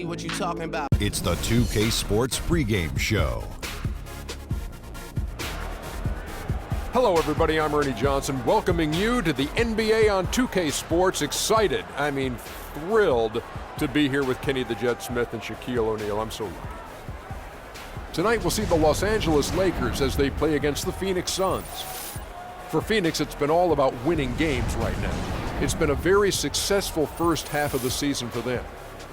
What you talking about? It's the 2K Sports pregame show. Hello, everybody. I'm Ernie Johnson, welcoming you to the NBA on 2K Sports. Excited, thrilled to be here with Kenny the Jet Smith and Shaquille O'Neal. I'm so lucky. Tonight, we'll see the Los Angeles Lakers as they play against the Phoenix Suns. For Phoenix, it's been all about winning games right now. It's been a very successful first half of the season for them.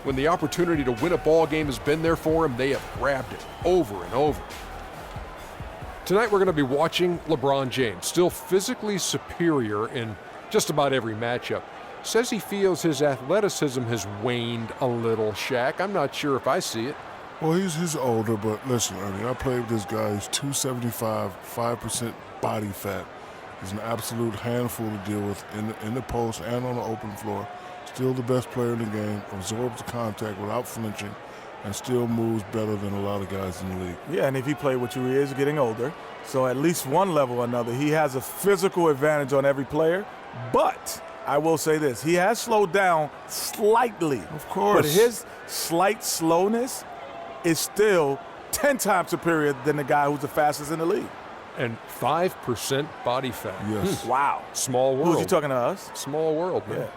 When the opportunity to win a ball game has been there for them, they have grabbed it over and over. Tonight we're going to be watching LeBron James, still physically superior in just about every matchup. Says he feels his athleticism has waned a little, Shaq. I'm not sure if I see it. Well, he's older, but listen, Ernie, I played with this guy. He's 275, 5% body fat. He's an absolute handful to deal with in the post and on the open floor. Still the best player in the game, absorbs the contact without flinching, and still moves better than a lot of guys in the league. Yeah, and if he played with you, he is getting older. So at least one level or another, he has a physical advantage on every player. But I will say this, he has slowed down slightly. Of course. But his slight slowness is still 10 times superior than the guy who's the fastest in the league. And 5% body fat. Yes. Wow. Small world. Who's he talking to us? Small world, man. Yeah.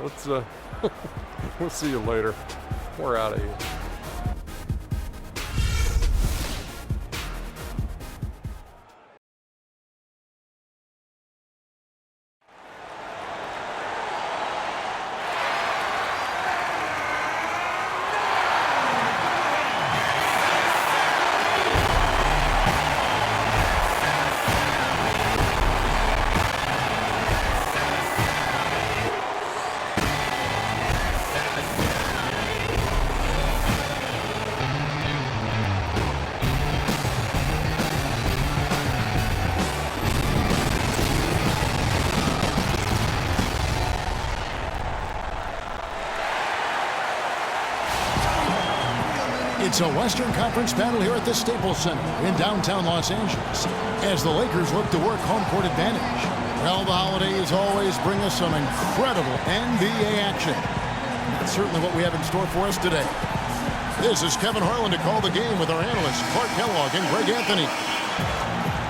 Let's we'll see you later. We're out of here. It's a Western Conference battle here at the Staples Center in downtown Los Angeles as the Lakers look to work home court advantage. Well, the holidays always bring us some incredible NBA action. That's certainly what we have in store for us today. This is Kevin Harlan to call the game with our analysts Clark Kellogg and Greg Anthony.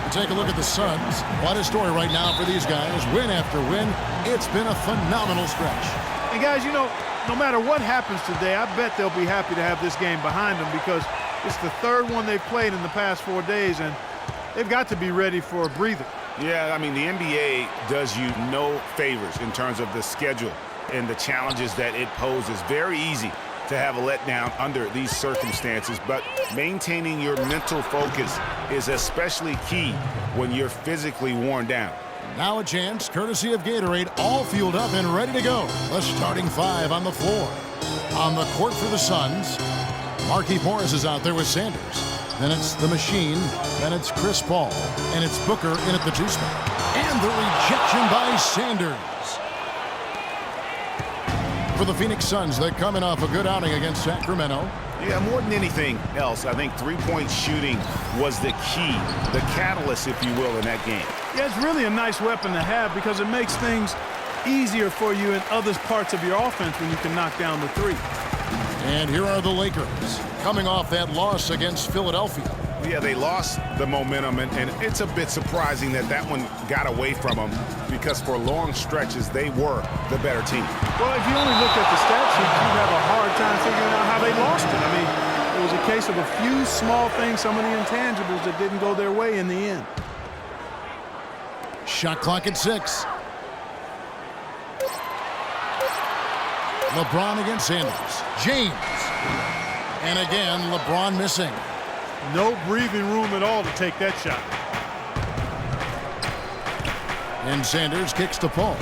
Take a look at the Suns. What a story right now for these guys. Win after win. It's been a phenomenal stretch. And guys, you know, no matter what happens today, I bet they'll be happy to have this game behind them because it's the third one they've played in the past 4 days, and they've got to be ready for a breather. Yeah, I mean, the NBA does you no favors in terms of the schedule and the challenges that it poses. Very easy to have a letdown under these circumstances, but maintaining your mental focus is especially key when you're physically worn down. Now a chance, courtesy of Gatorade, all fueled up and ready to go. The starting five on the floor. On the court for the Suns, Markieff Morris is out there with Sanders. Then it's the Machine, then it's Chris Paul, and it's Booker in at the two spot. And the rejection by Sanders. For the Phoenix Suns, they're coming off a good outing against Sacramento. Yeah, more than anything else, I think three-point shooting was the key, the catalyst, if you will, in that game. Yeah, it's really a nice weapon to have because it makes things easier for you in other parts of your offense when you can knock down the three. And here are the Lakers coming off that loss against Philadelphia. Yeah, they lost the momentum, and it's a bit surprising that that one got away from them because for long stretches, they were the better team. Well, if you only look at the stat sheet, you'd have a hard time figuring out how they lost it. I mean, it was a case of a few small things, some of the intangibles that didn't go their way in the end. Shot clock at 6. LeBron against Sanders. James. And again, LeBron missing. No breathing room at all to take that shot. And Sanders kicks to Paul.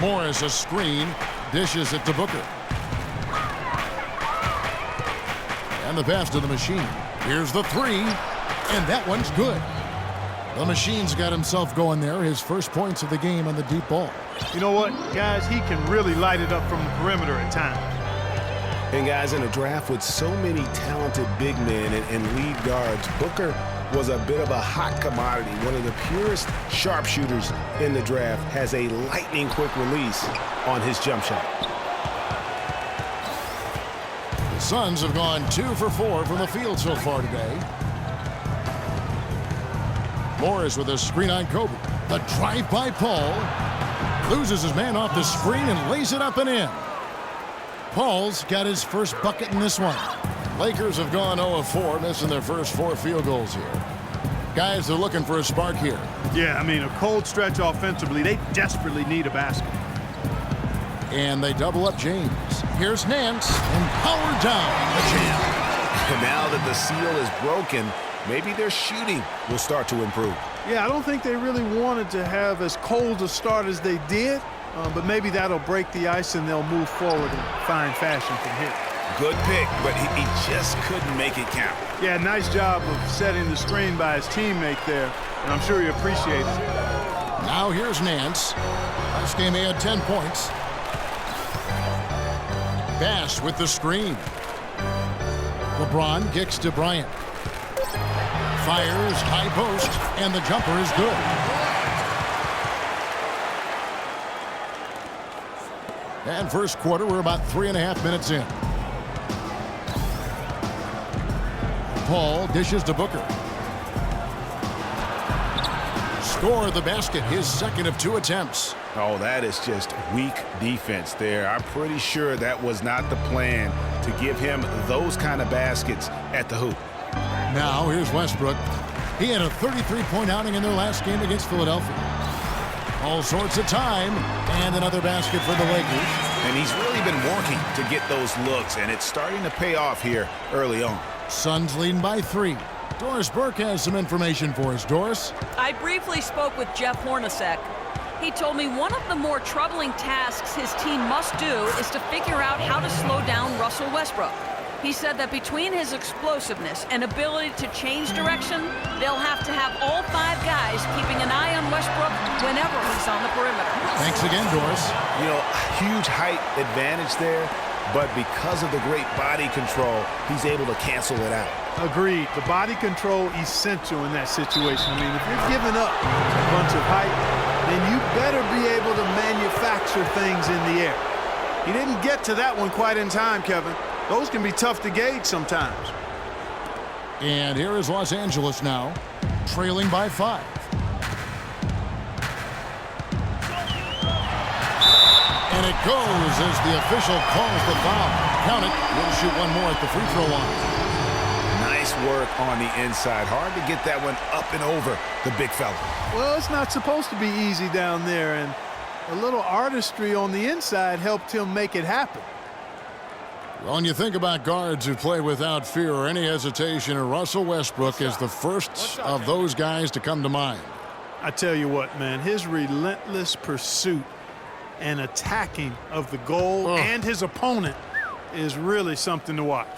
Morris a screen, dishes it to Booker. And the pass to the Machine. Here's the three, and that one's good. The Machine's got himself going there, his first points of the game on the deep ball. You know what, guys? He can really light it up from the perimeter at times. And guys, in a draft with so many talented big men and lead guards, Booker was a bit of a hot commodity. One of the purest sharpshooters in the draft, has a lightning quick release on his jump shot. The Suns have gone 2 for 4 from the field so far today. Morris with a screen on Kobe. The drive by Paul. Loses his man off the screen and lays it up and in. Paul's got his first bucket in this one. Lakers have gone 0 of 4, missing their first 4 field goals here. Guys are looking for a spark here. Yeah, I mean, a cold stretch offensively. They desperately need a basket. And they double up James. Here's Nance and power down the Jam. And now that the seal is broken, maybe their shooting will start to improve. Yeah, I don't think they really wanted to have as cold a start as they did, but maybe that'll break the ice and they'll move forward in fine fashion from here. Good pick, but he just couldn't make it count. Yeah, nice job of setting the screen by his teammate there, and I'm sure he appreciates it. Now here's Nance. Last game he had 10 points. Bass with the screen. LeBron kicks to Bryant. Fires, high post, and the jumper is good. And first quarter, we're about 3.5 minutes in. Paul dishes to Booker. Score the basket, his second of 2 attempts. Oh, that is just weak defense there. I'm pretty sure that was not the plan to give him those kind of baskets at the hoop. Now here's Westbrook. He had a 33-point outing in their last game against Philadelphia. All sorts of time, and another basket for the Lakers. And he's really been working to get those looks, and it's starting to pay off here early on. Suns leading by 3. Doris Burke has some information for us. Doris? I briefly spoke with Jeff Hornacek. He told me one of the more troubling tasks his team must do is to figure out how to slow down Russell Westbrook. He said that between his explosiveness and ability to change direction, they'll have to have all 5 guys keeping an eye on Westbrook whenever he's on the perimeter. Thanks again, Doris. You know, huge height advantage there, but because of the great body control, he's able to cancel it out. Agreed. The body control essential in that situation. I mean, if you're giving up a bunch of height, then you better be able to manufacture things in the air. He didn't get to that one quite in time, Kevin. Those can be tough to gauge sometimes. And here is Los Angeles now, trailing by 5. And it goes as the official calls the foul. Count it. We'll shoot one more at the free throw line. Nice work on the inside. Hard to get that one up and over the big fella. Well, it's not supposed to be easy down there, and a little artistry on the inside helped him make it happen. Well, when you think about guards who play without fear or any hesitation, Russell Westbrook is the first of those guys to come to mind. I tell you what, man, his relentless pursuit and attacking of the goal and his opponent is really something to watch.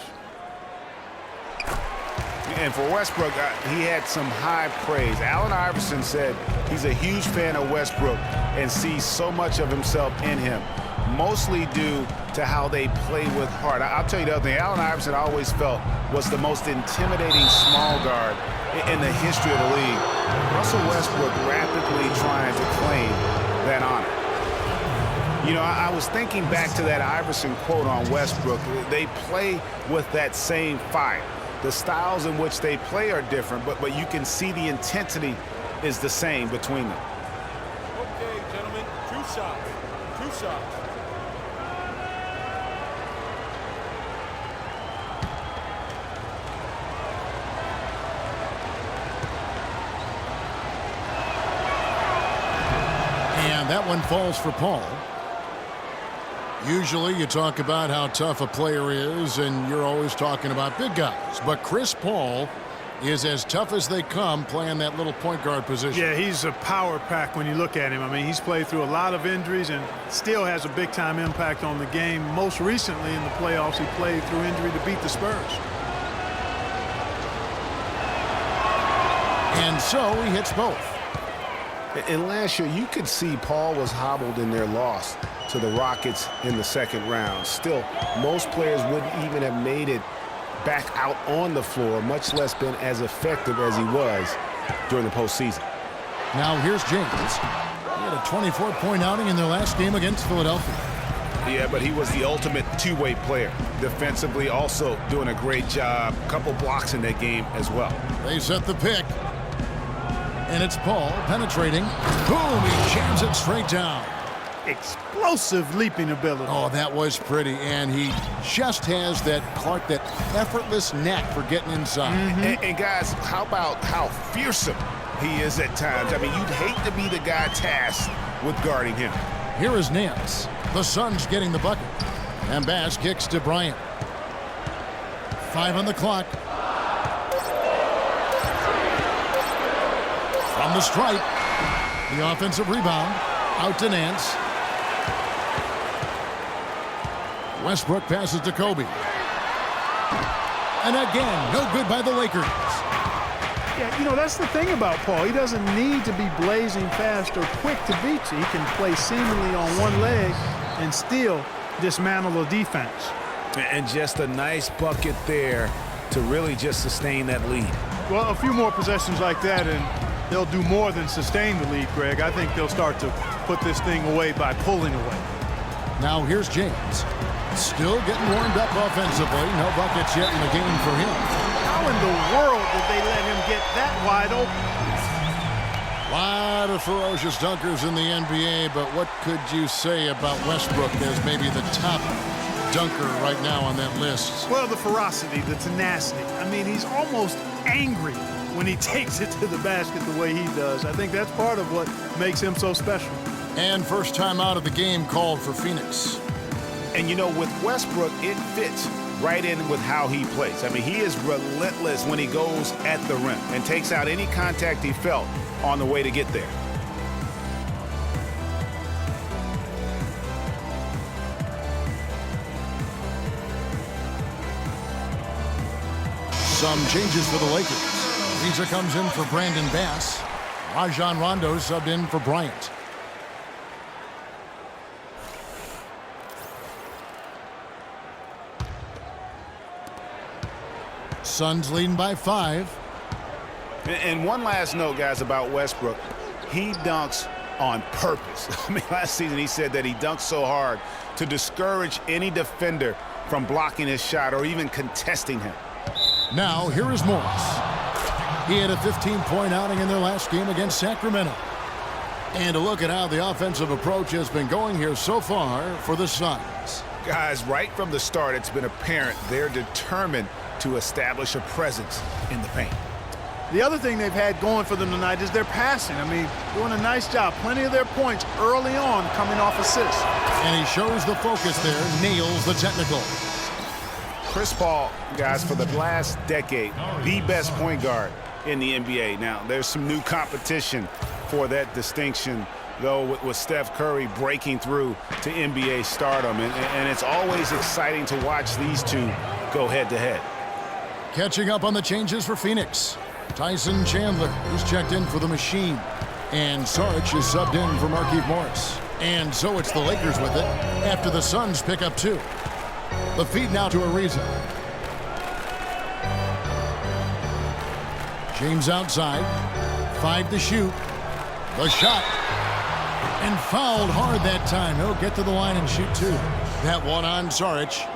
And for Westbrook, he had some high praise. Allen Iverson said he's a huge fan of Westbrook and sees so much of himself in him, mostly due to how they play with heart. I'll tell you the other thing, Allen Iverson I always felt was the most intimidating small guard in the history of the league. Russell Westbrook rapidly trying to claim that honor. You know, I was thinking back to that Iverson quote on Westbrook. They play with that same fire. The styles in which they play are different, but you can see the intensity is the same between them. Okay, gentlemen, 2 shots. 2 shots. And that one falls for Paul. Usually you talk about how tough a player is, and you're always talking about big guys. But Chris Paul is as tough as they come playing that little point guard position. Yeah, he's a power pack when you look at him. I mean, he's played through a lot of injuries and still has a big-time impact on the game. Most recently in the playoffs, he played through injury to beat the Spurs. And so he hits both. And last year, you could see Paul was hobbled in their loss to the Rockets in the second round. Still, most players wouldn't even have made it back out on the floor, much less been as effective as he was during the postseason. Now here's James. He had a 24-point outing in their last game against Philadelphia. Yeah, but he was the ultimate two-way player. Defensively, also doing a great job. A couple blocks in that game as well. They set the pick. And it's Paul penetrating. Boom, he jams it straight down. Explosive leaping ability. Oh, that was pretty. And he just has that, Clark, that effortless knack for getting inside. And guys, how about how fearsome he is at times? I mean, you'd hate to be the guy tasked with guarding him. Here is Nance. The Suns getting the bucket. And Bass kicks to Bryant. 5 on the clock. From the stripe. The offensive rebound. Out to Nance. Westbrook passes to Kobe. And again, no good by the Lakers. Yeah, you know, that's the thing about Paul. He doesn't need to be blazing fast or quick to beat you. He can play seemingly on one leg and still dismantle the defense. And just a nice bucket there to really just sustain that lead. Well, a few more possessions like that, and they'll do more than sustain the lead, Greg. I think they'll start to put this thing away by pulling away. Now here's James. Still getting warmed up offensively. No buckets yet in the game for him. How in the world did they let him get that wide open? A lot of ferocious dunkers in the NBA, but what could you say about Westbrook as maybe the top dunker right now on that list? Well, the ferocity, the tenacity. I mean, he's almost angry when he takes it to the basket the way he does. I think that's part of what makes him so special. And first time out of the game called for Phoenix. And, you know, with Westbrook, it fits right in with how he plays. I mean, he is relentless when he goes at the rim and takes out any contact he felt on the way to get there. Some changes for the Lakers. Visa comes in for Brandon Bass. Rajon Rondo subbed in for Bryant. Suns leading by 5. And one last note, guys, about Westbrook. He dunks on purpose. I mean, last season he said that he dunks so hard to discourage any defender from blocking his shot or even contesting him. Now, here is Morris. He had a 15-point outing in their last game against Sacramento. And a look at how the offensive approach has been going here so far for the Suns. Guys, right from the start, it's been apparent they're determined to establish a presence in the paint. The other thing they've had going for them tonight is their passing. I mean, doing a nice job. Plenty of their points early on coming off assists. And he shows the focus there, nails the technical. Chris Paul, guys, for the last decade, the best point guard in the NBA. Now, there's some new competition for that distinction, though, with Steph Curry breaking through to NBA stardom. And it's always exciting to watch these two go head-to-head. Catching up on the changes for Phoenix. Tyson Chandler, who's checked in for the Machine. And Sarge is subbed in for Markieff Morris. And so it's the Lakers with it after the Suns pick up 2. The feed now to Ariza. James outside. 5 to shoot. The shot. And fouled hard that time. He'll get to the line and shoot 2. That one on Saric.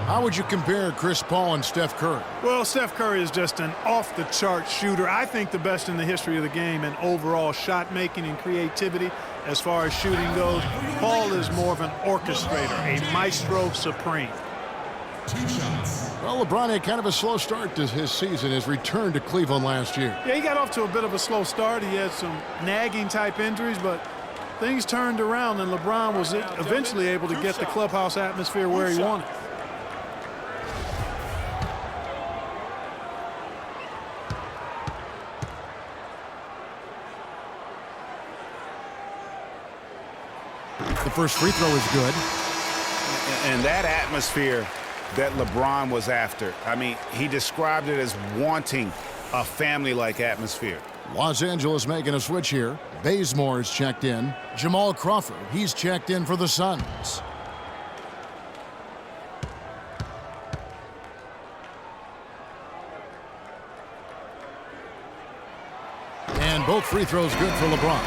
How would you compare Chris Paul and Steph Curry? Well, Steph Curry is just an off-the-chart shooter. I think the best in the history of the game in overall shot making and creativity as far as shooting goes. Paul is more of an orchestrator, a maestro supreme. Well, LeBron had kind of a slow start to his season, his return to Cleveland last year. Yeah, he got off to a bit of a slow start. He had some nagging type injuries, but things turned around and LeBron was eventually able to get the clubhouse atmosphere where he wanted. The first free throw is good. And that atmosphere that LeBron was after, I mean, he described it as wanting a family-like atmosphere. Los Angeles making a switch here. Bazemore is checked in. Jamal Crawford, he's checked in for the Suns. And both free throws good for LeBron.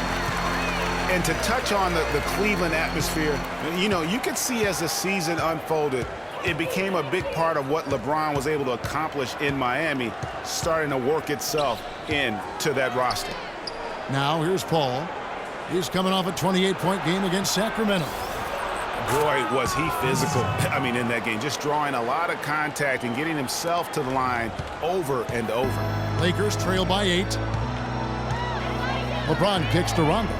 And to touch on the Cleveland atmosphere, you could see as the season unfolded, it became a big part of what LeBron was able to accomplish in Miami, starting to work itself into that roster. Now here's Paul. He's coming off a 28-point game against Sacramento. Boy, was he physical. I mean, in that game, just drawing a lot of contact and getting himself to the line over and over. Lakers trail by 8. LeBron kicks to Rondo.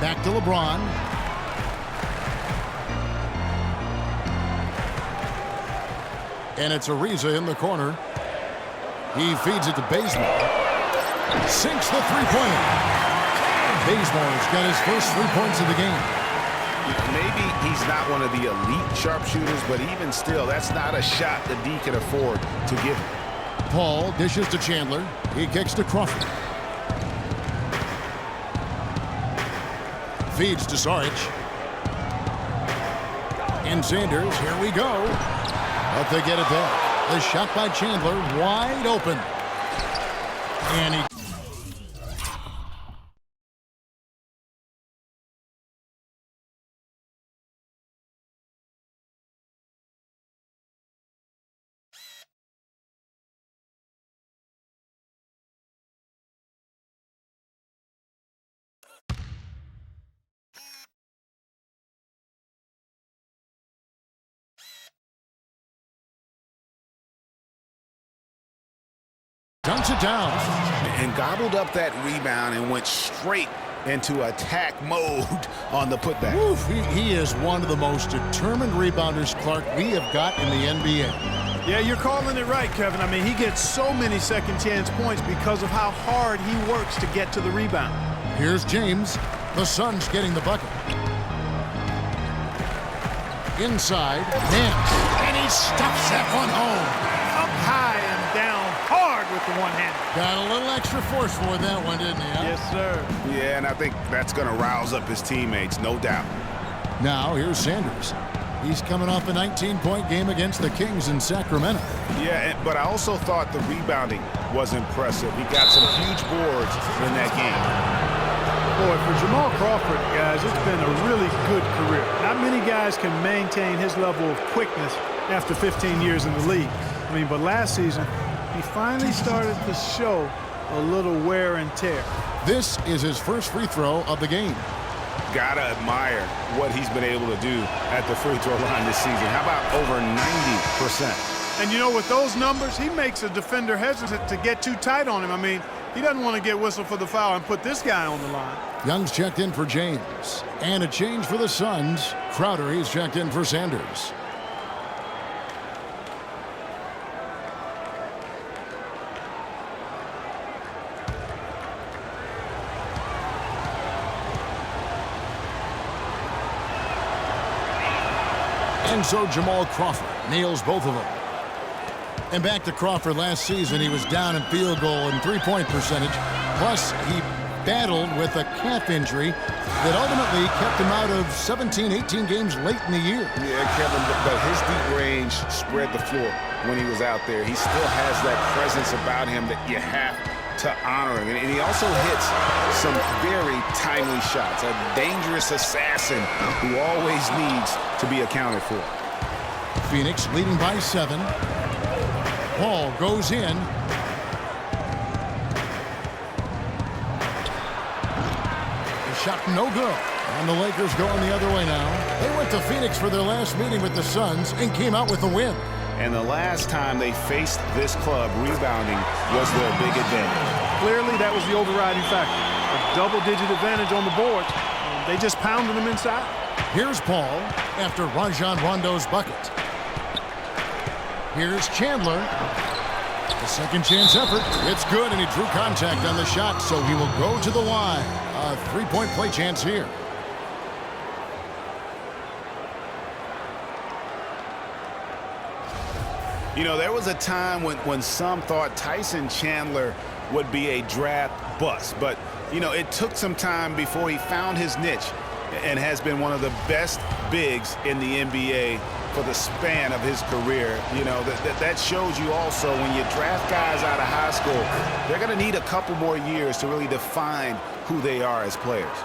Back to LeBron. And it's Ariza in the corner. He feeds it to Bazemore. Sinks the three-pointer. Bazemore's got his first 3 points of the game. Maybe he's not one of the elite sharpshooters, but even still, that's not a shot that D can afford to give him. Paul dishes to Chandler. He kicks to Crawford. Feeds to Saric. And Sanders, here we go. But they get it back. The shot by Chandler, wide open. And he... dunks it down. And gobbled up that rebound and went straight into attack mode on the putback. Oof, he is one of the most determined rebounders, Clark, we have got in the NBA. Yeah, you're calling it right, Kevin. I mean, he gets so many second chance points because of how hard he works to get to the rebound. Here's James. The Suns getting the bucket. Inside, Nance. And he stuffs that one home. Up high and down hard with the one-hand. Got a little extra force for that one, didn't he? Huh? Yes, sir. Yeah, and I think that's going to rouse up his teammates, no doubt. Now, here's Sanders. He's coming off a 19-point game against the Kings in Sacramento. Yeah, but I also thought the rebounding was impressive. He got some huge boards in that game. Boy, for Jamal Crawford, guys, it's been a really good career. Not many guys can maintain his level of quickness after 15 years in the league. I mean, but last season, he finally started to show a little wear and tear. This is his first free throw of the game. Gotta admire what he's been able to do at the free throw line this season. How about over 90%? And you know, with those numbers, he makes a defender hesitant to get too tight on him. I mean, he doesn't want to get whistled for the foul and put this guy on the line. Young's checked in for James. And a change for the Suns. Crowder, he's checked in for Sanders. And so Jamal Crawford nails both of them. And back to Crawford last season, he was down in field goal and three-point percentage. Plus, he battled with a calf injury that ultimately kept him out of 17, 18 games late in the year. Yeah, Kevin, but his deep range spread the floor when he was out there. He still has that presence about him that you have to honor him. And he also hits some very timely shots. A dangerous assassin who always needs to be accounted for. Phoenix leading by 7. Paul goes in. The shot no good. And the Lakers going the other way now. They went to Phoenix for their last meeting with the Suns and came out with a win. And the last time they faced this club, rebounding was their big advantage. Clearly, that was the overriding factor. A double-digit advantage on the board. They just pounded them inside. Here's Paul after Rajon Rondo's bucket. Here's Chandler. The second chance effort. It's good, and he drew contact on the shot, so he will go to the line. A three-point play chance here. You know, there was a time when some thought Tyson Chandler would be a draft bust. But, you know, it took some time before he found his niche and has been one of the best bigs in the NBA for the span of his career. You know, that shows you also when you draft guys out of high school, they're going to need a couple more years to really define who they are as players.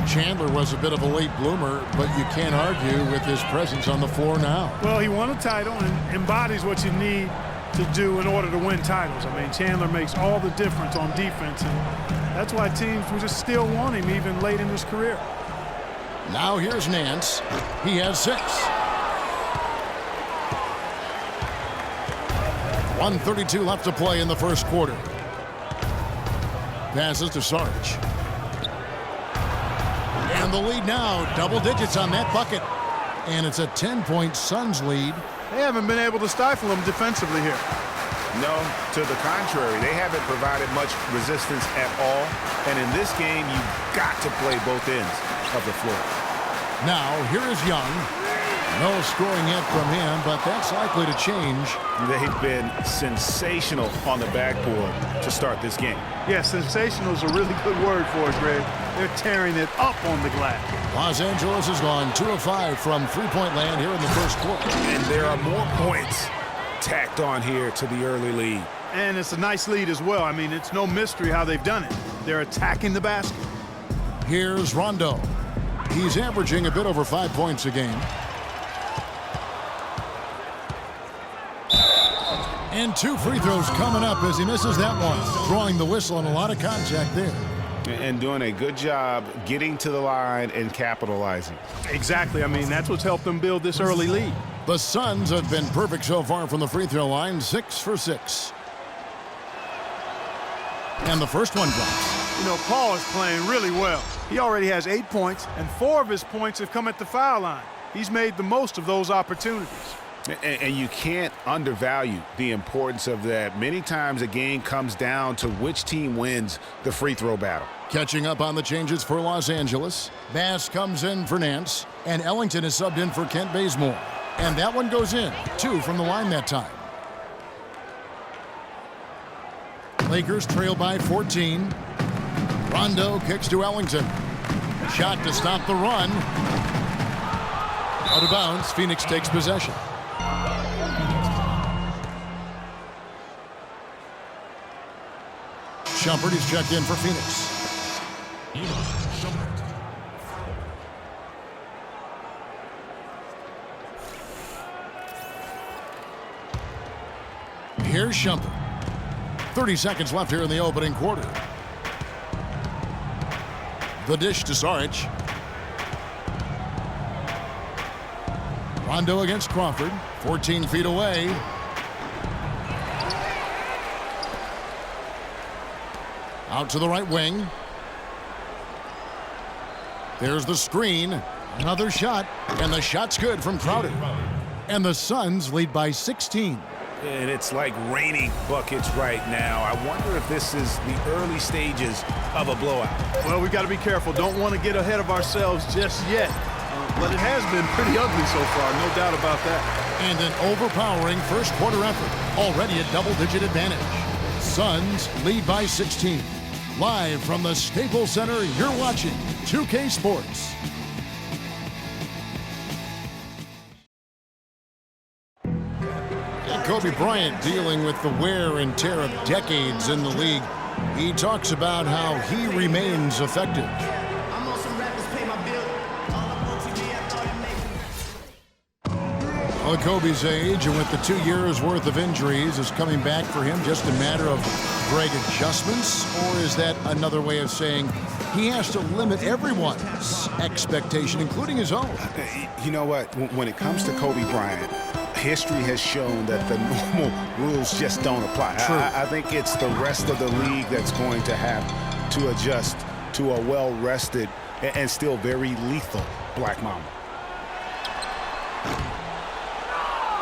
Chandler was a bit of a late bloomer, but you can't argue with his presence on the floor now. Well, he won a title and embodies what you need to do in order to win titles. I mean, Chandler makes all the difference on defense, and that's why teams will just still want him even late in his career. Now here's Nance. He has 6. 1:32 left to play in the first quarter. Passes to Sarge. And the lead now, double digits on that bucket. And it's a 10-point Suns lead. They haven't been able to stifle him defensively here. No, to the contrary. They haven't provided much resistance at all. And in this game, you've got to play both ends of the floor. Now, here is Young. No scoring yet from him, but that's likely to change. They've been sensational on the backboard to start this game. Yeah, sensational is a really good word for it, Greg. They're tearing it up on the glass. Los Angeles has gone 2 of 5 from three-point land here in the first quarter. And there are more points tacked on here to the early lead. And it's a nice lead as well. I mean, it's no mystery how they've done it. They're attacking the basket. Here's Rondo. He's averaging a bit over 5 points a game. And 2 free throws coming up as he misses that one. Drawing the whistle and a lot of contact there. And doing a good job getting to the line and capitalizing. Exactly. I mean, that's what's helped them build this early lead. The Suns have been perfect so far from the free throw line, 6 for 6. And the first one drops. You know, Paul is playing really well. He already has 8 points, and 4 of his points have come at the foul line. He's made the most of those opportunities. And you can't undervalue the importance of that. Many times a game comes down to which team wins the free throw battle. Catching up on the changes for Los Angeles. Bass comes in for Nance, and Ellington is subbed in for Kent Bazemore. And that one goes in. 2 from the line that time. Lakers trail by 14. Rondo kicks to Ellington. Shot to stop the run. Out of bounds, Phoenix takes possession. Shumpert is checked in for Phoenix. Here's Shumpert. 30 seconds left here in the opening quarter. The dish to Sarge. Rondo against Crawford. 14 feet away. Out to the right wing. There's the screen. Another shot. And the shot's good from Crowder. And the Suns lead by 16. And it's like raining buckets right now. I wonder if this is the early stages of a blowout. Well, we got to be careful. Don't want to get ahead of ourselves just yet. But it has been pretty ugly so far, no doubt about that. And an overpowering first quarter effort. Already a double-digit advantage. Suns lead by 16. Live from the Staples Center, you're watching 2K Sports. And Kobe Bryant dealing with the wear and tear of decades in the league. He talks about how he remains effective. Well, Kobe's age, and with the 2 years worth of injuries, is coming back for him just a matter of Greg adjustments, or is that another way of saying he has to limit everyone's expectation, including his own? You know what? When it comes to Kobe Bryant, history has shown that the normal rules just don't apply. I think it's the rest of the league that's going to have to adjust to a well-rested and still very lethal Black Mamba.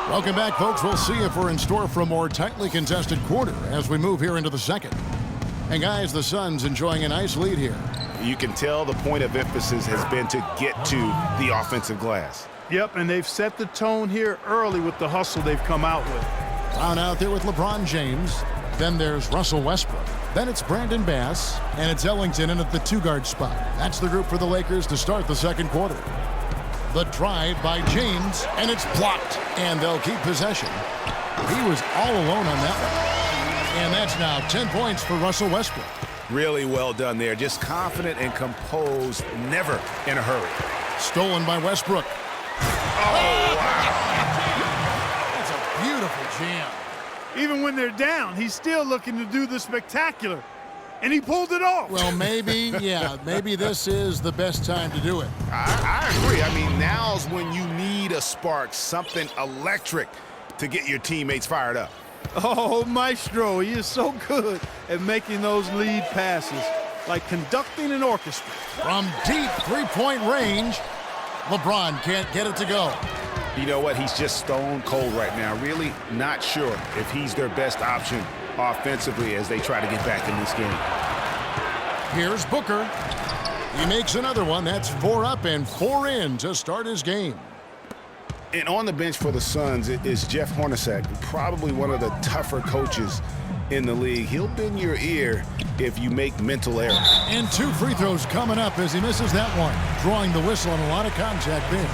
Welcome back, folks. We'll see if we're in store for a more tightly contested quarter as we move here into the second. And, guys, the Suns enjoying a nice lead here. You can tell the point of emphasis has been to get to the offensive glass. Yep, and they've set the tone here early with the hustle they've come out with. Brown out there with LeBron James. Then there's Russell Westbrook. Then it's Brandon Bass, and it's Ellington in at the 2-guard spot. That's the group for the Lakers to start the second quarter. The drive by James, and it's blocked, and they'll keep possession. He was all alone on that one. And that's now 10 points for Russell Westbrook. Really well done there. Just confident and composed, never in a hurry. Stolen by Westbrook. Oh, wow. That's a beautiful jam. Even when they're down, he's still looking to do the spectacular. And he pulled it off. Well, maybe this is the best time to do it. I agree. I mean, now's when you need a spark, something electric to get your teammates fired up. Oh, Maestro, he is so good at making those lead passes, like conducting an orchestra. From deep three-point range, LeBron can't get it to go. You know what? He's just stone cold right now. Really not sure if he's their best option offensively as they try to get back in this game. Here's Booker. He makes another one. That's 4 up and 4 in to start his game. And on the bench for the Suns is Jeff Hornacek, probably one of the tougher coaches in the league. He'll bend your ear if you make mental errors. And 2 free throws coming up as he misses that one, drawing the whistle on a lot of contact there.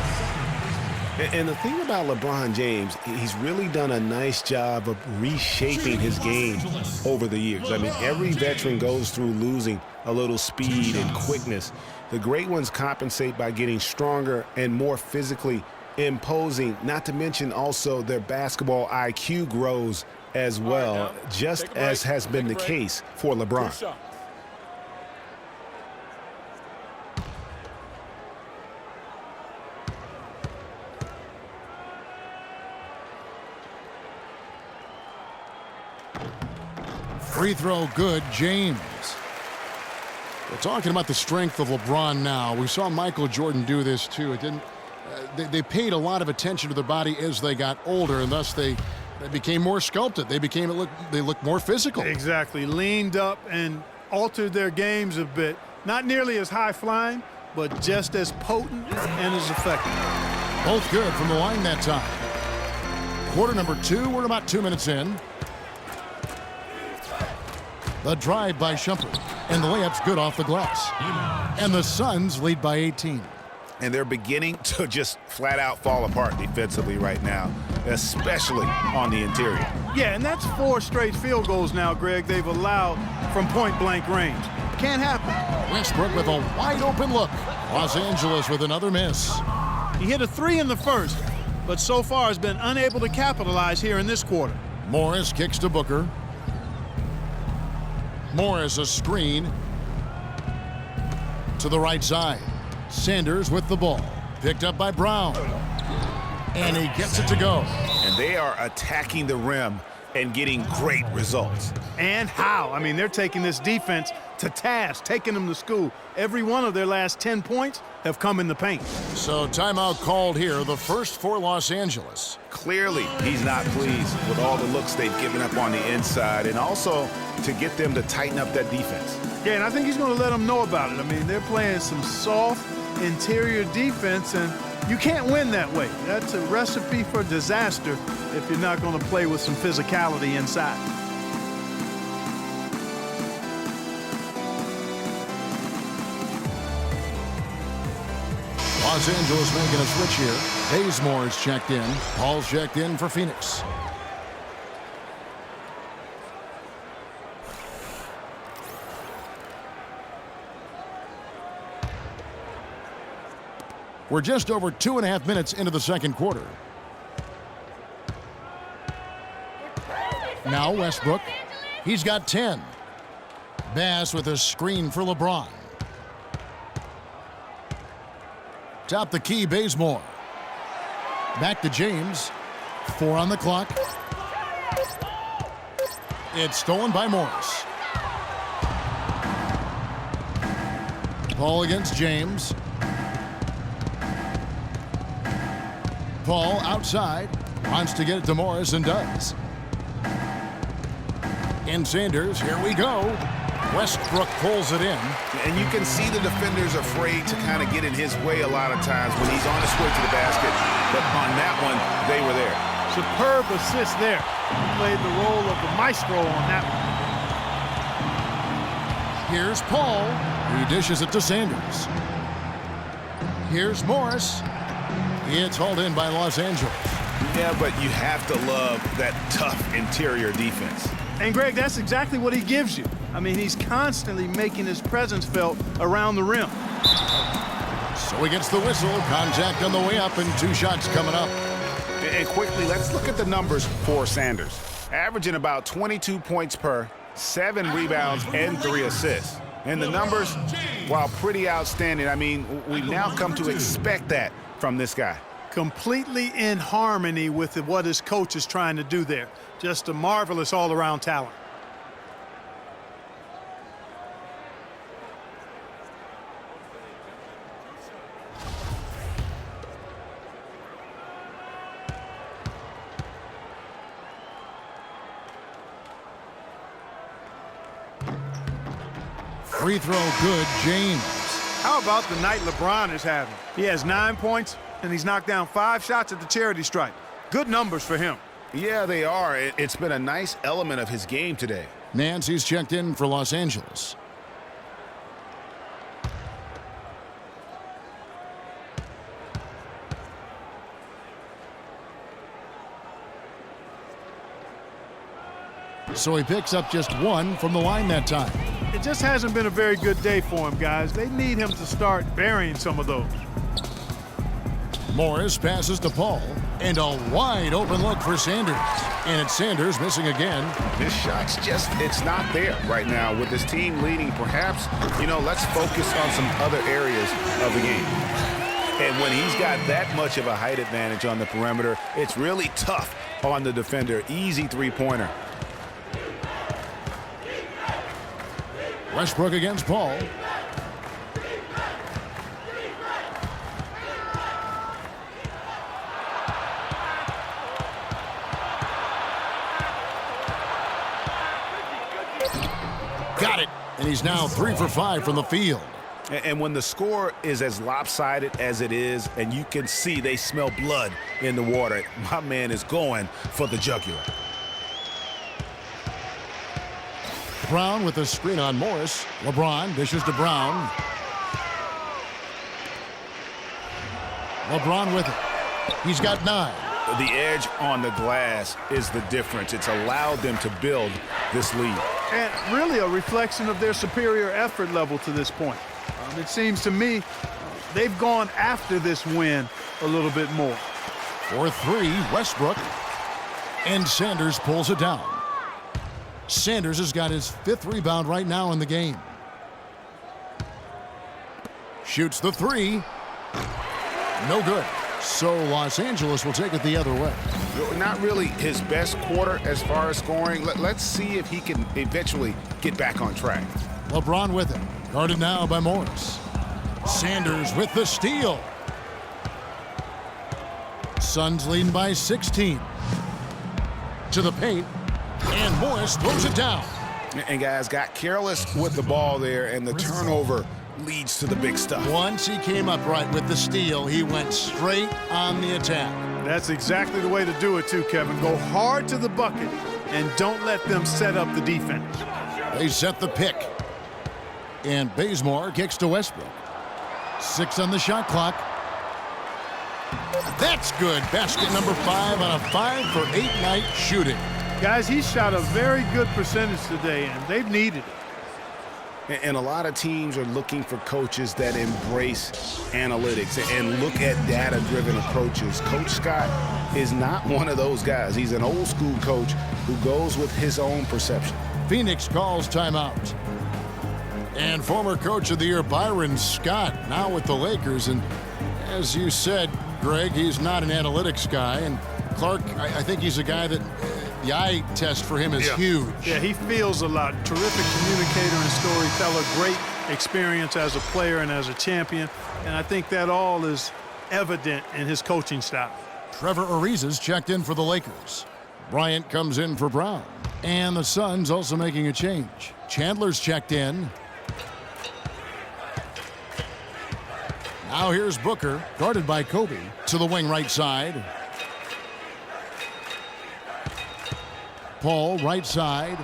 And the thing about LeBron James, he's really done a nice job of reshaping his game over the years. I mean, every veteran goes through losing a little speed and quickness. The great ones compensate by getting stronger and more physically imposing, not to mention also their basketball IQ grows as well, just as has been the case for LeBron. Free throw good, James. We're talking about the strength of LeBron now. We saw Michael Jordan do this too. It didn't. They paid a lot of attention to their body as they got older, and thus they became more sculpted. They looked more physical. Exactly. Leaned up and altered their games a bit. Not nearly as high flying, but just as potent and as effective. Both good from the line that time. Quarter number 2. We're about 2 minutes in. The drive by Shumpert, and the layup's good off the glass. And the Suns lead by 18. And they're beginning to just flat out fall apart defensively right now, especially on the interior. Yeah, and that's 4 straight field goals now, Greg, they've allowed from point-blank range. Can't happen. Westbrook with a wide-open look. Los Angeles with another miss. He hit a 3 in the first, but so far has been unable to capitalize here in this quarter. Morris kicks to Booker. Morris a screen to the right side. Sanders with the ball. Picked up by Brown. And he gets it to go. And they are attacking the rim and getting great results. And how? I mean, they're taking this defense to task, taking them to school. Every one of their last 10 points have come in the paint. So timeout called here, the first for Los Angeles. Clearly, he's not pleased with all the looks they've given up on the inside, and also to get them to tighten up that defense. Yeah, and I think he's going to let them know about it. I mean, they're playing some soft interior defense, and you can't win that way. That's a recipe for disaster if you're not going to play with some physicality inside. Los Angeles making a switch here. Bazemore is checked in. Paul's checked in for Phoenix. We're just over 2.5 minutes into the second quarter. Now Westbrook. He's got 10. Bass with a screen for LeBron. Top the key, Bazemore. Back to James. 4 on the clock. It's stolen by Morris. Paul against James. Paul outside. Wants to get it to Morris and does. And Sanders, here we go. Westbrook pulls it in. And you can see the defenders afraid to kind of get in his way a lot of times when he's on his way to the basket. But on that one, they were there. Superb assist there. He played the role of the maestro on that one. Here's Paul. He dishes it to Sanders. Here's Morris. It's hauled in by Los Angeles. Yeah, but you have to love that tough interior defense. And, Greg, that's exactly what he gives you. I mean, he's constantly making his presence felt around the rim. So he gets the whistle. Contact on the way up and 2 shots coming up. And quickly, let's look at the numbers for Sanders. Averaging about 22 points per, 7 rebounds, and 3 assists. And the numbers, while pretty outstanding, I mean, we've now come to expect that from this guy. Completely in harmony with what his coach is trying to do there. Just a marvelous all-around talent. Free throw good, James. How about the night LeBron is having? He has 9 points, and he's knocked down 5 shots at the charity stripe. Good numbers for him. Yeah, they are. It's been a nice element of his game today. Nancy's checked in for Los Angeles. So he picks up just 1 from the line that time. It just hasn't been a very good day for him, guys. They need him to start burying some of those. Morris passes to Paul, and a wide open look for Sanders. And it's Sanders missing again. His shot's just, it's not there right now. With his team leading, perhaps, let's focus on some other areas of the game. And when he's got that much of a height advantage on the perimeter, it's really tough on the defender. Easy three-pointer. Westbrook against Paul. Got it. And he's now 3 for 5 from the field. And when the score is as lopsided as it is, and you can see they smell blood in the water, my man is going for the jugular. Brown with a screen on Morris. LeBron dishes to Brown. LeBron with it. He's got 9. The edge on the glass is the difference. It's allowed them to build this lead. And really a reflection of their superior effort level to this point. It seems to me they've gone after this win a little bit more. For 3, Westbrook. And Sanders pulls it down. Sanders has got his 5th rebound right now in the game. Shoots the 3. No good. So Los Angeles will take it the other way. Not really his best quarter as far as scoring. Let's see if he can eventually get back on track. LeBron with it. Guarded now by Morris. Sanders with the steal. Suns leading by 16. To the paint. And Morris throws it down. And guys got careless with the ball there, and the turnover leads to the big stuff. Once he came upright with the steal, he went straight on the attack. That's exactly the way to do it too, Kevin. Go hard to the bucket and don't let them set up the defense. They set the pick. And Bazemore kicks to Westbrook. 6 on the shot clock. That's good. Basket number 5 on a 5 for 8 night shooting. Guys, he shot a very good percentage today, and they've needed it. And a lot of teams are looking for coaches that embrace analytics and look at data-driven approaches. Coach Scott is not one of those guys. He's an old-school coach who goes with his own perception. Phoenix calls timeout. And former Coach of the Year Byron Scott now with the Lakers. And as you said, Greg, he's not an analytics guy. And Clark, I think he's a guy that the eye test for him is huge. Yeah, he feels a lot. Terrific communicator and storyteller. Great experience as a player and as a champion. And I think that all is evident in his coaching style. Trevor Ariza's checked in for the Lakers. Bryant comes in for Brown. And the Suns also making a change. Chandler's checked in. Now here's Booker, guarded by Kobe, to the wing right side. Paul, right side.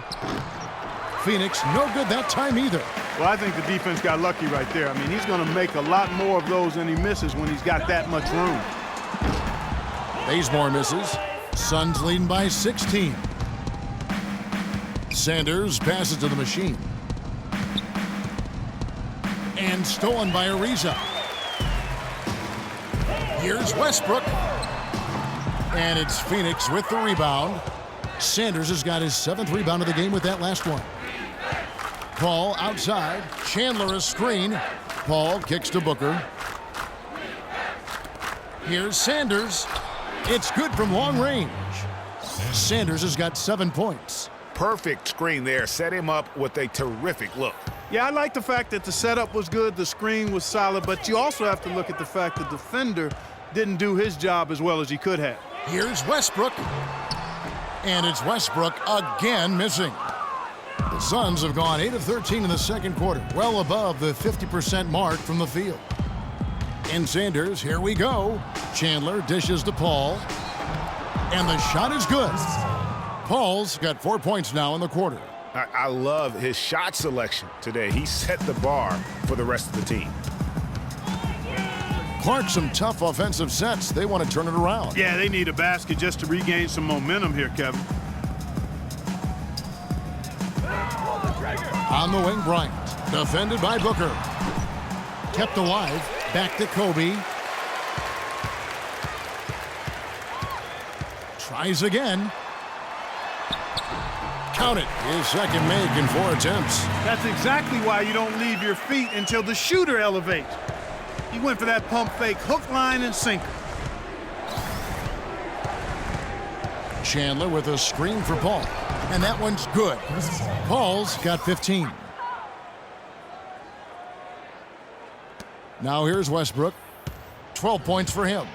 Phoenix, no good that time either. Well, I think the defense got lucky right there. I mean, he's going to make a lot more of those than he misses when he's got that much room. Bazemore misses. Suns leading by 16. Sanders passes to the machine. And stolen by Ariza. Here's Westbrook. And it's Phoenix with the rebound. Sanders has got his 7th rebound of the game with that last one. Paul outside. Chandler a screen. Paul kicks to Booker. Here's Sanders. It's good from long range. Sanders has got 7 points. Perfect screen there. Set him up with a terrific look. Yeah, I like the fact that the setup was good, the screen was solid, but you also have to look at the fact the defender didn't do his job as well as he could have. Here's Westbrook. And it's Westbrook again missing. The Suns have gone 8 of 13 in the second quarter, well above the 50% mark from the field. And Sanders, here we go. Chandler dishes to Paul. And the shot is good. Paul's got 4 points now in the quarter. I love his shot selection today. He set the bar for the rest of the team. Clark, some tough offensive sets. They want to turn it around. Yeah, they need a basket just to regain some momentum here, Kevin. On the wing, Bryant. Defended by Booker. Kept alive. Back to Kobe. Tries again. Count it. His second make in 4 attempts. That's exactly why you don't leave your feet until the shooter elevates. He went for that pump fake, hook, line, and sinker. Chandler with a screen for Paul. And that one's good. Paul's got 15. Now here's Westbrook. 12 points for him.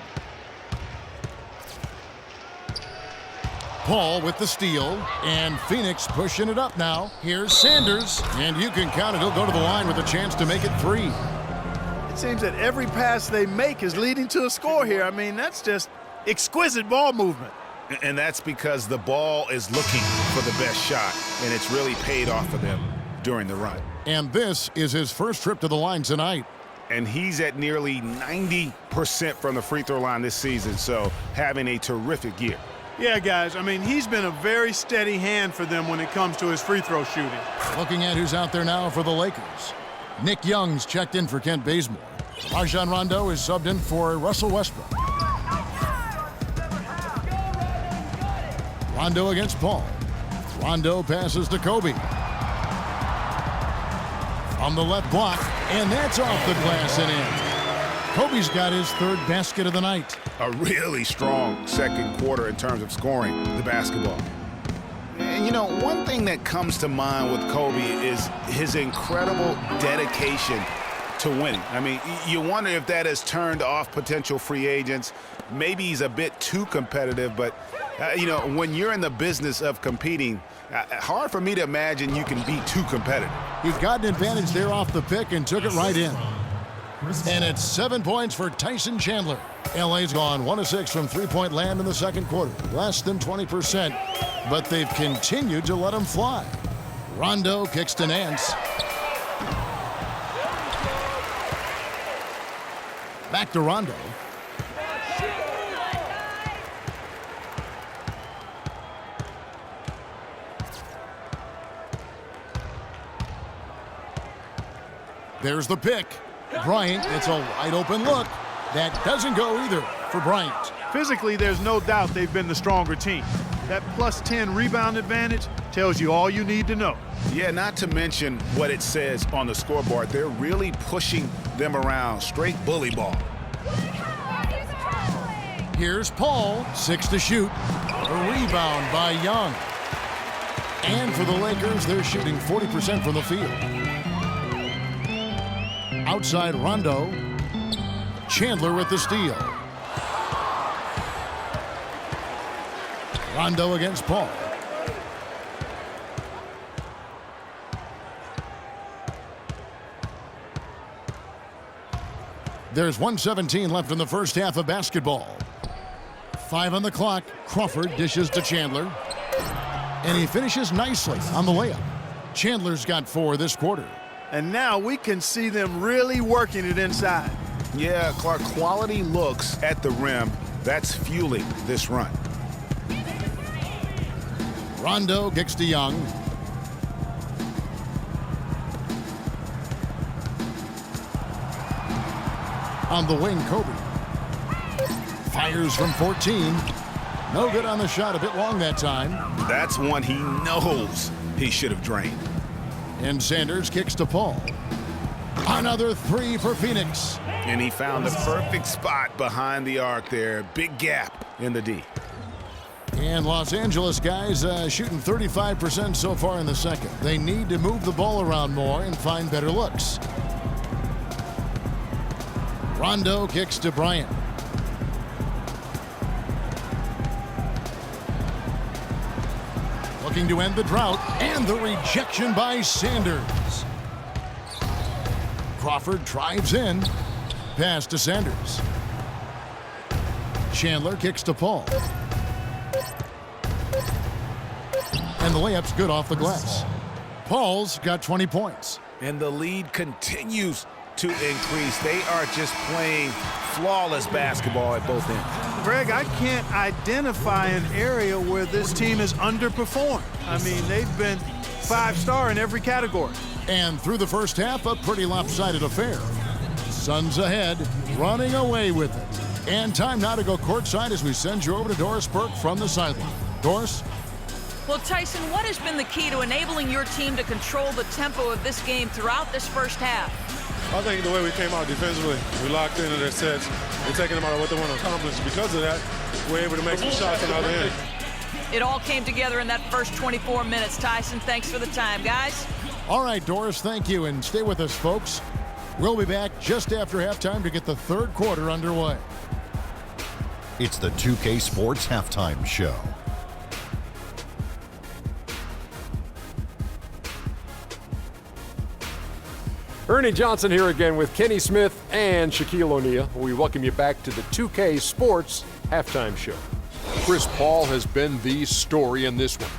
Paul with the steal. And Phoenix pushing it up now. Here's Sanders. And you can count it. He'll go to the line with a chance to make it 3. It seems that every pass they make is leading to a score here. I mean, that's just exquisite ball movement. And that's because the ball is looking for the best shot, and it's really paid off for them during the run. And this is his first trip to the line tonight. And he's at nearly 90% from the free throw line this season, so having a terrific year. Yeah, guys, I mean, he's been a very steady hand for them when it comes to his free throw shooting. Looking at who's out there now for the Lakers. Nick Young's checked in for Kent Bazemore. Rajon Rondo is subbed in for Russell Westbrook. Rondo against Paul. Rondo passes to Kobe. On the left block, and that's off the glass and in. Kobe's got his 3rd basket of the night. A really strong second quarter in terms of scoring the basketball. And, you know, one thing that comes to mind with Kobe is his incredible dedication to winning. I mean, you wonder if that has turned off potential free agents. Maybe he's a bit too competitive, but, you know, when you're in the business of competing, hard for me to imagine you can be too competitive. He's got an advantage there off the pick and took it right in. And it's 7 points for Tyson Chandler. LA's gone 1 of 6 from three-point land in the second quarter. Less than 20%, but they've continued to let him fly. Rondo kicks to Nance. Back to Rondo. There's the pick. Bryant, it's a wide open look. That doesn't go either for Bryant. Physically, there's no doubt they've been the stronger team. That plus 10 rebound advantage tells you all you need to know. Yeah, not to mention what it says on the scoreboard. They're really pushing them around. Straight bully ball. Here's Paul, 6 to shoot. A rebound by Young. And for the Lakers, they're shooting 40% from the field. Outside Rondo. Chandler with the steal. Rondo against Paul. There's 1:17 left in the first half of basketball. 5 on the clock. Crawford dishes to Chandler. And he finishes nicely on the layup. Chandler's got 4 this quarter. And now we can see them really working it inside. Yeah, Clark, quality looks at the rim. That's fueling this run. Rondo kicks to Young. On the wing, Kobe. Fires from 14. No good on the shot, a bit long that time. That's one he knows he should have drained. And Sanders kicks to Paul. Another three for Phoenix. And he found the perfect spot behind the arc there. Big gap in the D. And Los Angeles guys shooting 35% so far in the second. They need to move the ball around more and find better looks. Rondo kicks to Bryant. Looking to end the drought, and the rejection by Sanders. Crawford drives in. Pass to Sanders. Chandler kicks to Paul. And the layup's good off the glass. Paul's got 20 points. And the lead continues to increase. They are just playing flawless basketball at both ends. Greg, I can't identify an area where this team has underperformed. I mean, they've been 5-star in every category. And through the first half, a pretty lopsided affair. Suns ahead, running away with it. And time now to go courtside as we send you over to Doris Burke from the sideline. Doris? Well, Tyson, what has been the key to enabling your team to control the tempo of this game throughout this first half? I think the way we came out defensively, we locked into their sets. We're taking them out of what they want to accomplish. Because of that, we're able to make some shots on the other end. It all came together in that first 24 minutes. Tyson, thanks for the time, guys. All right, Doris, thank you. And stay with us, folks. We'll be back just after halftime to get the third quarter underway. It's the 2K Sports Halftime Show. Ernie Johnson here again with Kenny Smith and Shaquille O'Neal. We welcome you back to the 2K Sports Halftime Show. Chris Paul has been the story in this one.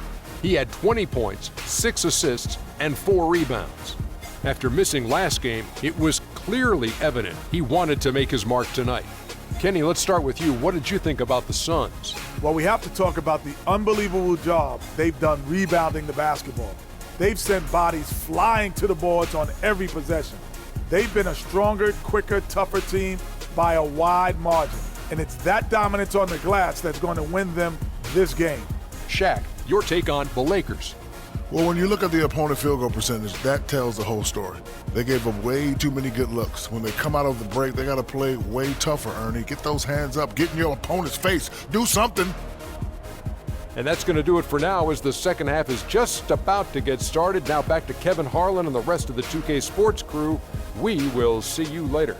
He had 20 points, 6 assists, and 4 rebounds. After missing last game, it was clearly evident he wanted to make his mark tonight. Kenny, let's start with you. What did you think about the Suns? Well, we have to talk about the unbelievable job they've done rebounding the basketball. They've sent bodies flying to the boards on every possession. They've been a stronger, quicker, tougher team by a wide margin. And it's that dominance on the glass that's going to win them this game. Shaq, your take on the Lakers. Well, when you look at the opponent field goal percentage, that tells the whole story. They gave up way too many good looks. When they come out of the break, they got to play way tougher, Ernie. Get those hands up. Get in your opponent's face. Do something. And that's going to do it for now as the second half is just about to get started. Now back to Kevin Harlan and the rest of the 2K Sports crew. We will see you later.